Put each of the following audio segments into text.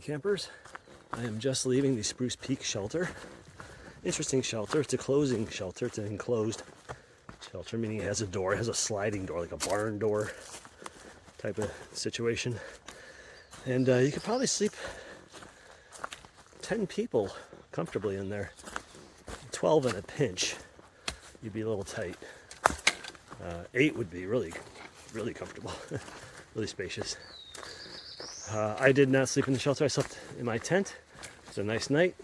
campers. I am just leaving the Spruce Peak shelter. Interesting shelter. It's a closing shelter. It's an enclosed shelter, meaning it has a door. It has a sliding door, like a barn door type of situation. And you could probably sleep 10 people comfortably in there. 12 in a pinch. You'd be a little tight. 8 would be really, really comfortable. Really spacious. I did not sleep in the shelter. I slept in my tent. It was a nice night.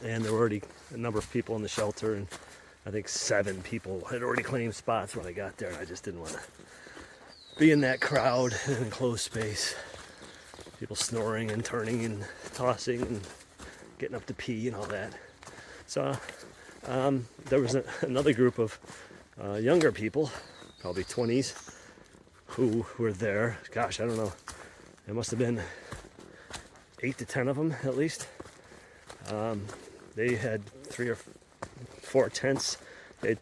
And there were already a number of people in the shelter, and I think 7 people had already claimed spots when I got there, and I just didn't want to be in that crowd in an enclosed space. People snoring and turning and tossing and getting up to pee and all that. So there was another group of younger people, probably 20s, who were there. Gosh, I don't know. There must have been 8 to 10 of them at least. They had 3 or 4 tents. They'd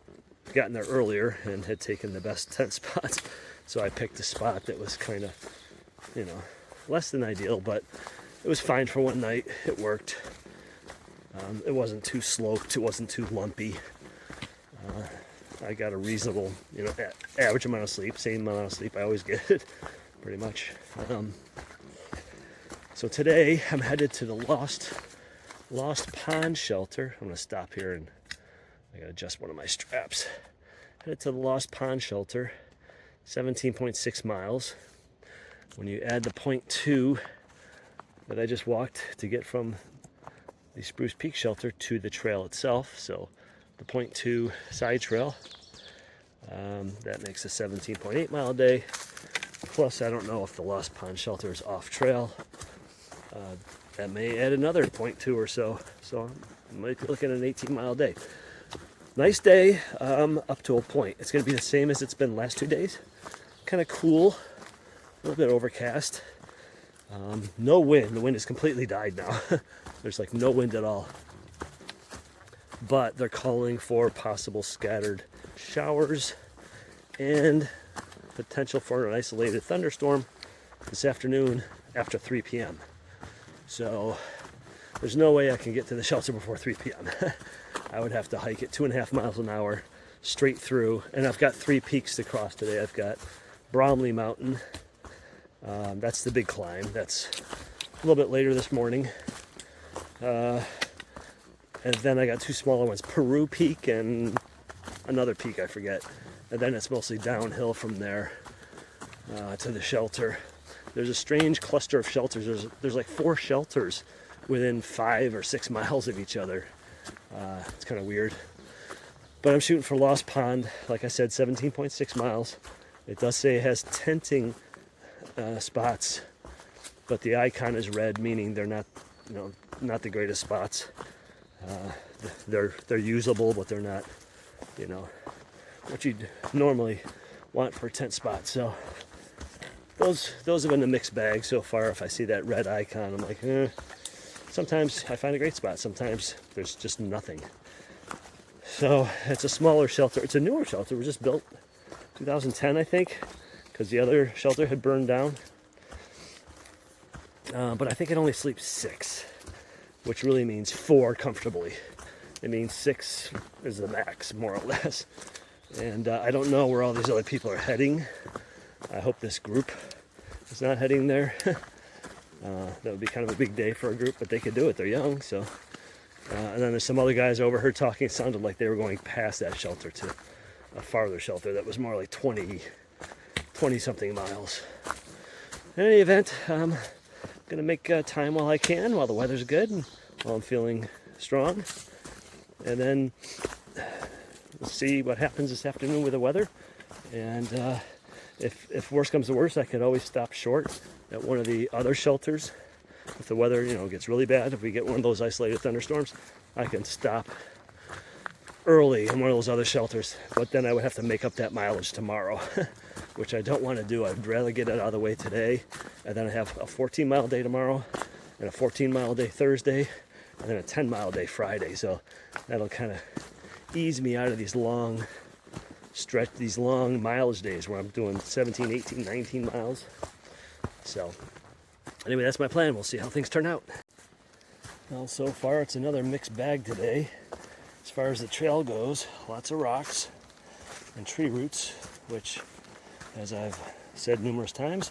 gotten there earlier and had taken the best tent spots. So I picked a spot that was kind of, less than ideal, but it was fine for one night. It worked. It wasn't too sloped. It wasn't too lumpy. I got a reasonable, average amount of sleep. Same amount of sleep I always get, pretty much. So today I'm headed to the Lost Pond shelter. I'm going to stop here and I got to adjust one of my straps. Headed to the Lost Pond shelter, 17.6 miles. When you add the 0.2 that I just walked to get from the Spruce Peak shelter to the trail itself, so the 0.2 side trail, that makes a 17.8 mile day. Plus, I don't know if the Lost Pond shelter is off trail. That may add another 0.2 or so. So I might be looking at an 18-mile day. Nice day up to a point. It's going to be the same as it's been the last 2 days. Kind of cool. A little bit overcast. No wind. The wind has completely died now. There's like no wind at all. But they're calling for possible scattered showers and potential for an isolated thunderstorm this afternoon after 3 p.m. So there's no way I can get to the shelter before 3 p.m. I would have to hike at 2.5 miles an hour straight through. And I've got 3 peaks to cross today. I've got Bromley Mountain. That's the big climb. That's a little bit later this morning. And then I got 2 smaller ones, Peru Peak and another peak I forget. And then it's mostly downhill from there to the shelter. There's a strange cluster of shelters. There's like 4 shelters within 5 or 6 miles of each other. It's kind of weird. But I'm shooting for Lost Pond. Like I said, 17.6 miles. It does say it has tenting spots, but the icon is red, meaning they're not, not the greatest spots. They're usable, but they're not, what you'd normally want for a tent spot. So those have been a mixed bag so far. If I see that red icon, I'm like, Sometimes I find a great spot. Sometimes there's just nothing. So it's a smaller shelter. It's a newer shelter. It was just built 2010, I think, because the other shelter had burned down. But I think it only sleeps 6, which really means 4 comfortably. It means 6 is the max, more or less. And I don't know where all these other people are heading. I hope this group is not heading there. That would be kind of a big day for a group, but they could do it. They're young, so. And then there's some other guys I overheard talking. It sounded like they were going past that shelter to a farther shelter that was more like 20-something miles. In any event, I'm going to make time while I can, while the weather's good, and while I'm feeling strong. And then we'll see what happens this afternoon with the weather. And if worse comes to worse, I could always stop short at one of the other shelters. If the weather, gets really bad, if we get one of those isolated thunderstorms, I can stop early in one of those other shelters. But then I would have to make up that mileage tomorrow, which I don't want to do. I'd rather get it out of the way today, and then I have a 14-mile day tomorrow, and a 14-mile day Thursday, and then a 10-mile day Friday. So that'll kind of ease me out of these long mileage days where I'm doing 17, 18, 19 miles. So Anyway, that's my plan. We'll see how things turn out. Well, so far it's another mixed bag today. As far as the trail goes, lots of rocks and tree roots, which, as I've said numerous times,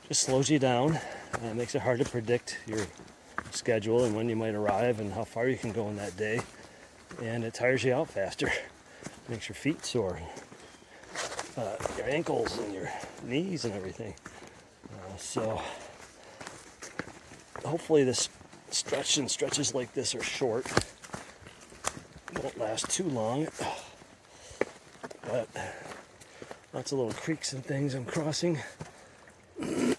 just slows you down. Makes it hard to predict your schedule and when you might arrive and how far you can go in that day. And it tires you out faster. Makes your feet sore, your ankles and your knees and everything. So hopefully this stretches like this are short. Won't last too long. But lots of little creeks and things I'm crossing. But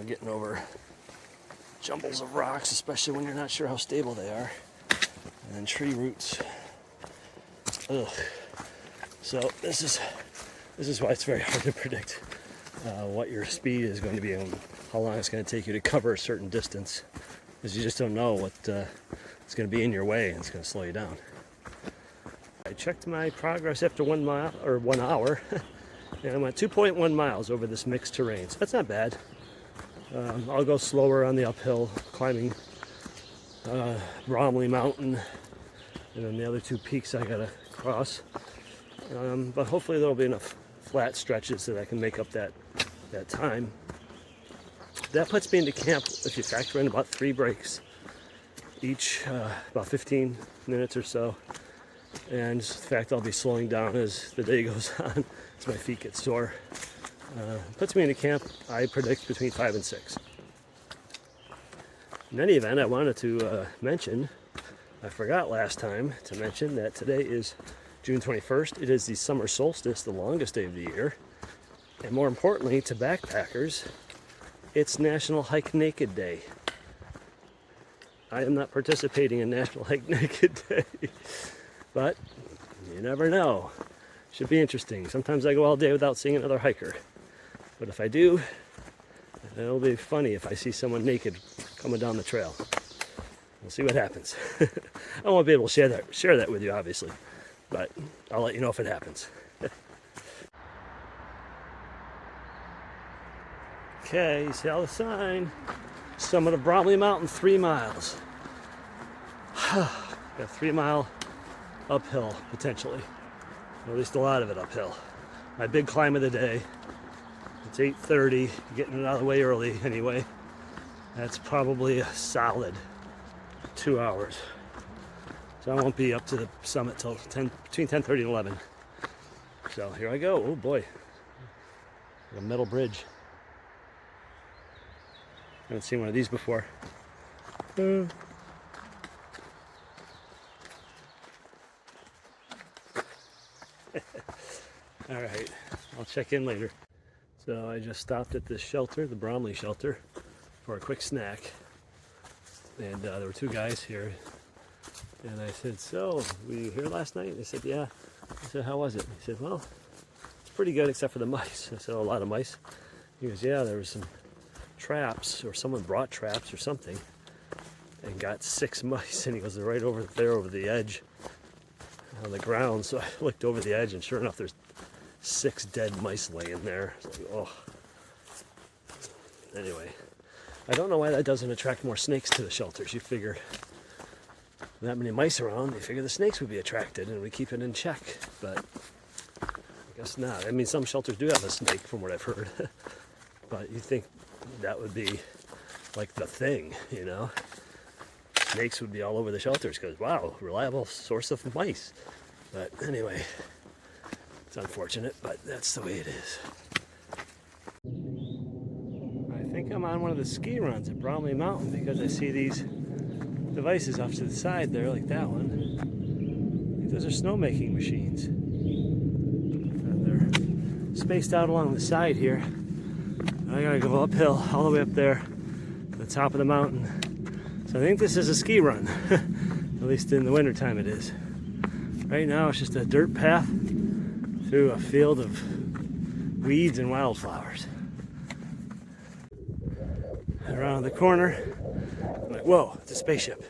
getting over jumbles of rocks, especially when you're not sure how stable they are, and then tree roots. Ugh. So this is why it's very hard to predict what your speed is going to be and how long it's going to take you to cover a certain distance, because you just don't know what it's going to be in your way and it's going to slow you down. I checked my progress after 1 mile or 1 hour, and I'm at 2.1 miles over this mixed terrain. So that's not bad. I'll go slower on the uphill, climbing Bromley Mountain, and then the other 2 peaks I gotta cross. But hopefully there'll be enough flat stretches that I can make up that time. That puts me into camp, if you factor in about 3 breaks each, about 15 minutes or so. And in fact, I'll be slowing down as the day goes on, as my feet get sore. Puts me into camp, I predict, between 5 and 6. In any event, I wanted to mention, I forgot last time to mention that today is June 21st. It is the summer solstice, the longest day of the year. And more importantly, to backpackers, it's National Hike Naked Day. I am not participating in National Hike Naked Day, but you never know. Should be interesting. Sometimes I go all day without seeing another hiker. But if I do, it'll be funny if I see someone naked coming down the trail. We'll see what happens. I won't be able to share that with you, obviously, but I'll let you know if it happens. Okay, you see all the sign. Summit of Bromley Mountain, 3 miles. Got a 3-mile uphill, potentially. Or at least a lot of it uphill. My big climb of the day. It's 8:30, getting it out of the way early anyway. That's probably a solid 2 hours. So I won't be up to the summit till between 10:30 and 11. So here I go. Oh boy, a metal bridge. Haven't seen one of these before. All right, I'll check in later. So I just stopped at this shelter, the Bromley shelter, for a quick snack. And there were 2 guys here. And I said, so, were you here last night? They said, yeah. I said, how was it? He said, well, it's pretty good except for the mice. I said, a lot of mice? He goes, yeah, there was some traps, or someone brought traps or something, and got 6 mice. And he goes, they're right over there over the edge on the ground. So I looked over the edge, and sure enough, there's 6 dead mice laying there. It's like, oh. Anyway, I don't know why that doesn't attract more snakes to the shelters. You figure that many mice around, you figure the snakes would be attracted and we keep it in check. But I guess not. I mean, some shelters do have a snake, from what I've heard. But you think that would be like the thing, you know? Snakes would be all over the shelters because, wow, reliable source of mice. But anyway, it's unfortunate, but that's the way it is. I think I'm on one of the ski runs at Bromley Mountain because I see these devices off to the side there, like that one. I think those are snowmaking machines. And they're spaced out along the side here. I gotta go uphill, all the way up there to the top of the mountain. So I think this is a ski run. At least in the wintertime it is. Right now it's just a dirt path through a field of weeds and wildflowers. Around the corner, I'm like, whoa, it's a spaceship.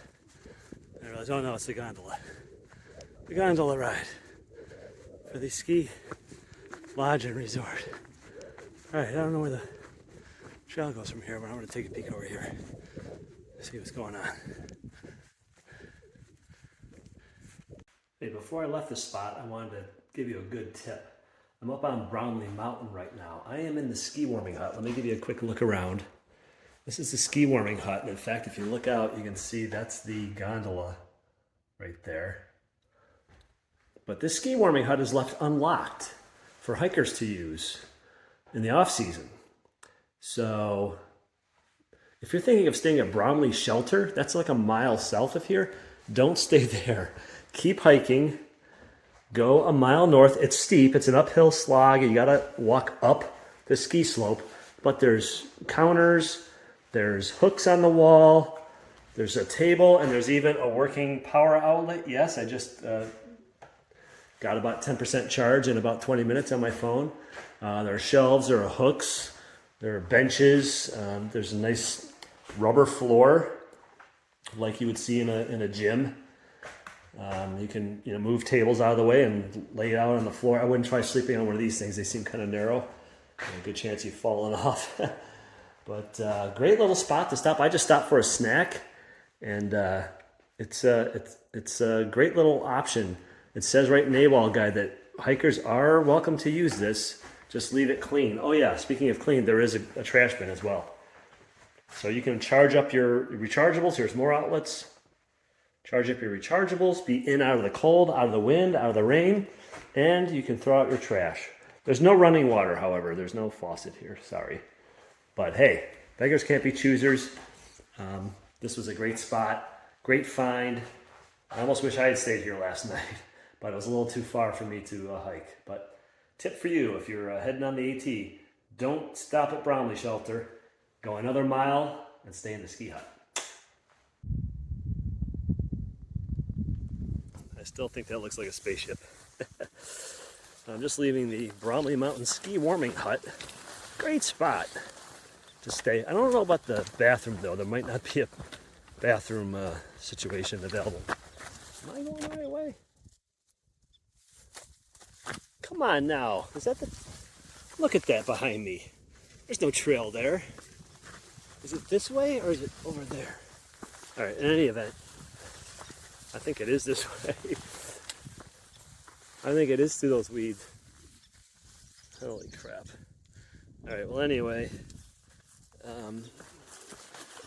And I realize, oh no, it's the gondola. The gondola ride for the ski lodge and resort. Alright, I don't know where the trail goes from here, but I'm going to take a peek over here. See what's going on. Hey, before I left this spot, I wanted to give you a good tip. I'm up on Brownlee Mountain right now. I am in the ski warming hut. Let me give you a quick look around. This is the ski warming hut. And in fact, if you look out, you can see that's the gondola right there. But this ski warming hut is left unlocked for hikers to use in the off season. So if you're thinking of staying at Brownlee Shelter, that's like a mile south of here, don't stay there. Keep hiking. Go a mile north. It's steep. It's an uphill slog. You gotta walk up the ski slope. But there's counters, there's hooks on the wall, there's a table, and there's even a working power outlet. Yes, I just got about 10% charge in about 20 minutes on my phone. There are shelves, there are hooks, there are benches. There's a nice rubber floor like you would see in a gym. You can move tables out of the way and lay it out on the floor. I wouldn't try sleeping on one of these things. They seem kind of narrow. A good chance you've fallen off. But great little spot to stop. I just stopped for a snack, and it's a great little option. It says right in the AWOL guide that hikers are welcome to use this. Just leave it clean. Oh yeah, speaking of clean, there is a trash bin as well. So you can charge up your rechargeables. Here's more outlets. Charge up your rechargeables, be in out of the cold, out of the wind, out of the rain, and you can throw out your trash. There's no running water, however. There's no faucet here, sorry. But hey, beggars can't be choosers. This was a great spot, great find. I almost wish I had stayed here last night, but it was a little too far for me to hike. But tip for you, if you're heading on the AT, don't stop at Brownlee Shelter. Go another mile and stay in the ski hut. I still think that looks like a spaceship. I'm just leaving the Brownlee Mountain Ski Warming Hut. Great spot to stay. I don't know about the bathroom though. There might not be a bathroom situation available. Am I going the right way? Come on now. Is that the... Look at that behind me. There's no trail there. Is it this way or is it over there? All right, in any event, I think it is this way. I think it is through those weeds. Holy crap. All right, well anyway,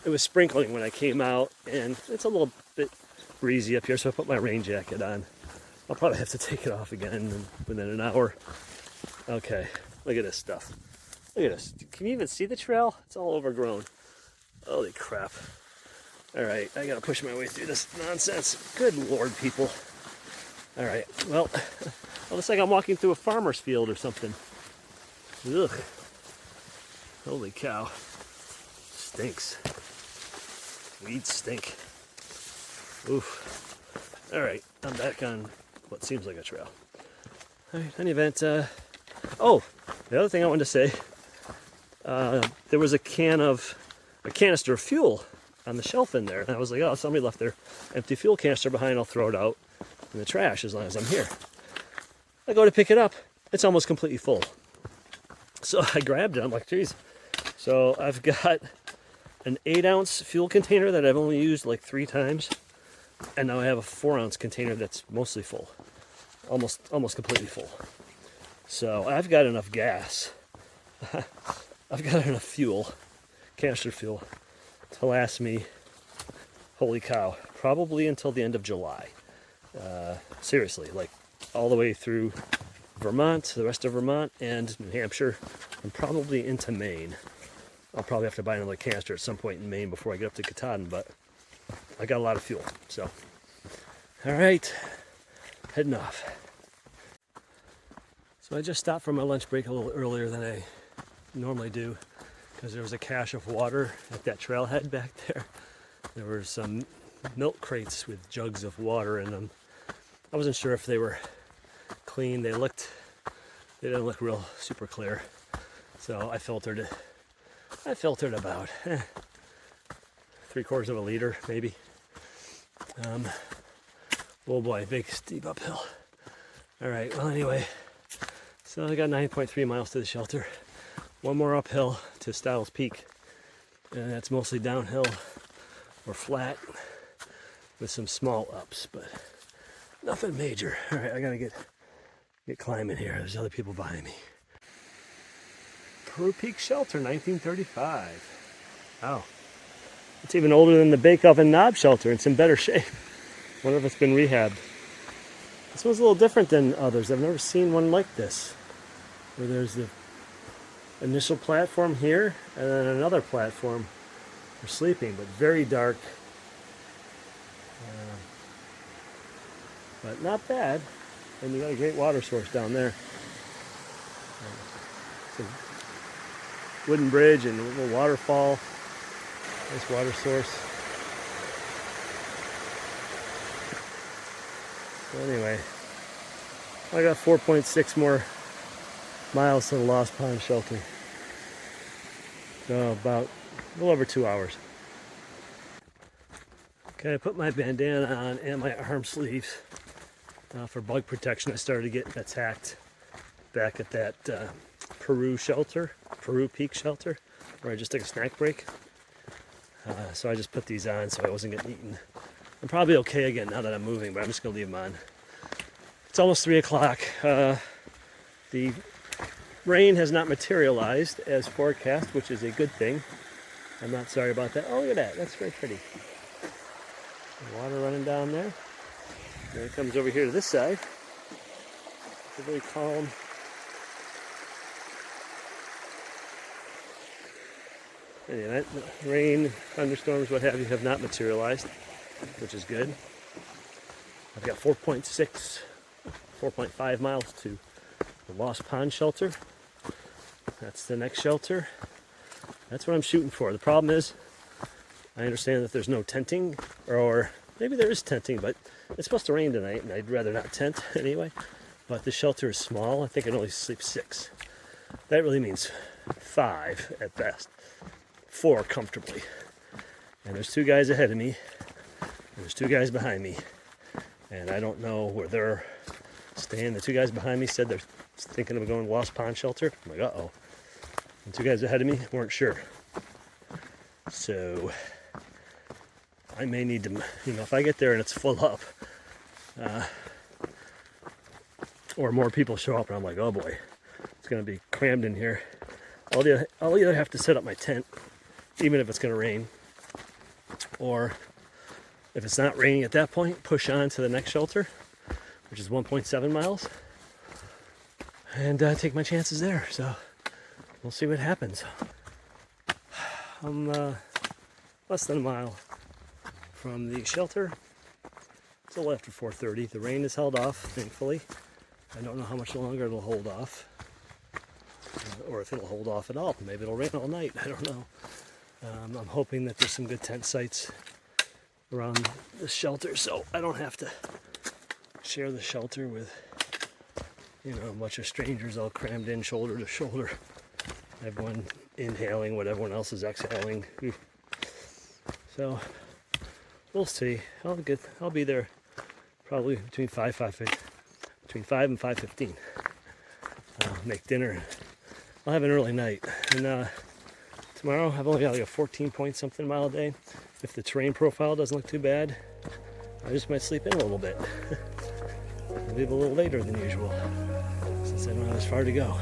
it was sprinkling when I came out, and it's a little bit breezy up here, so I put my rain jacket on. I'll probably have to take it off again within an hour. Okay, look at this stuff. Look at this. Can you even see the trail? It's all overgrown. Holy crap. All right, I gotta push my way through this nonsense. Good Lord, people. All right, well, it looks like I'm walking through a farmer's field or something. Ugh. Holy cow. Stinks. Weeds stink. Oof. All right, I'm back on what seems like a trail. All right, in any event, oh, the other thing I wanted to say, there was a canister of fuel on the shelf in there. And I was like, oh, somebody left their empty fuel canister behind. I'll throw it out in the trash as long as I'm here. I go to pick it up. It's almost completely full. So I grabbed it. I'm like, geez. So I've got an 8-ounce fuel container that I've only used like 3 times. And now I have a 4-ounce container that's mostly full. Almost completely full. So I've got enough gas. I've got enough fuel, canister fuel, to last me, holy cow, probably until the end of July. Seriously, like all the way through Vermont, the rest of Vermont, and New Hampshire, and probably into Maine. I'll probably have to buy another canister at some point in Maine before I get up to Katahdin, but I got a lot of fuel, so. All right, heading off. So I just stopped for my lunch break a little earlier than I normally do, because there was a cache of water at that trailhead back there. There were some milk crates with jugs of water in them. I wasn't sure if they were clean. They didn't look real super clear. So I filtered it. I filtered about 3/4 of a liter, maybe. Oh boy, big steep uphill. All right, well anyway, so I got 9.3 miles to the shelter. one more uphill to Styles Peak, and that's mostly downhill or flat with some small ups, but nothing major. All right, I gotta get climbing here. There's other people behind me. Peru Peak Shelter, 1935. Wow. It's even older than the Bake Oven Knob Shelter. It's in better shape. Wonder if it's been rehabbed. This one's a little different than others. I've never seen one like this, where there's the initial platform here and then another platform for sleeping, but very dark. But not bad. And you got a great water source down there. It's a wooden bridge and a little waterfall. Nice water source. So anyway, I got 4.6 more miles to the Lost Pond Shelter. So about a little over 2 hours. Okay, I put my bandana on and my arm sleeves for bug protection. I started getting attacked back at that Peru Peak Shelter, where I just took a snack break. So I just put these on so I wasn't getting eaten. I'm probably okay again now that I'm moving, but I'm just going to leave them on. It's almost 3 o'clock. The rain has not materialized as forecast, which is a good thing. I'm not sorry about that. Oh, look at that. That's very pretty. The water running down there. Then it comes over here to this side. It's a very calm. Anyway, rain, thunderstorms, what have you, have not materialized, which is good. I've got 4.5 miles to the Lost Pond Shelter. That's the next shelter. That's what I'm shooting for. The problem is, I understand that there's no tenting, or maybe there is tenting, but it's supposed to rain tonight, and I'd rather not tent anyway. But the shelter is small. I think I can only sleep 6. That really means 5 at best. 4 comfortably. And there's 2 guys ahead of me, and there's 2 guys behind me, and I don't know where they're staying. The 2 guys behind me said they're thinking of going to Lost Pond Shelter. I'm like, uh-oh. And 2 guys ahead of me weren't sure. So I may need to, if I get there and it's full up, or more people show up and I'm like, oh boy, it's going to be crammed in here. I'll either have to set up my tent, even if it's going to rain, or if it's not raining at that point, push on to the next shelter, which is 1.7 miles, and take my chances there. So we'll see what happens. I'm less than a mile from the shelter. It's a little after 4:30. The rain has held off, thankfully. I don't know how much longer it'll hold off, or if it'll hold off at all. Maybe it'll rain all night. I don't know. I'm hoping that there's some good tent sites around the shelter, so I don't have to share the shelter with, a bunch of strangers all crammed in shoulder to shoulder. Everyone inhaling what everyone else is exhaling. So we'll see. I'll be there probably between 5 and 5:15. I'll make dinner. I'll have an early night. And tomorrow I've only got like a 14-point-something mile day. If the terrain profile doesn't look too bad, I just might sleep in a little bit. I'll leave a little later than usual, since I don't have as far to go.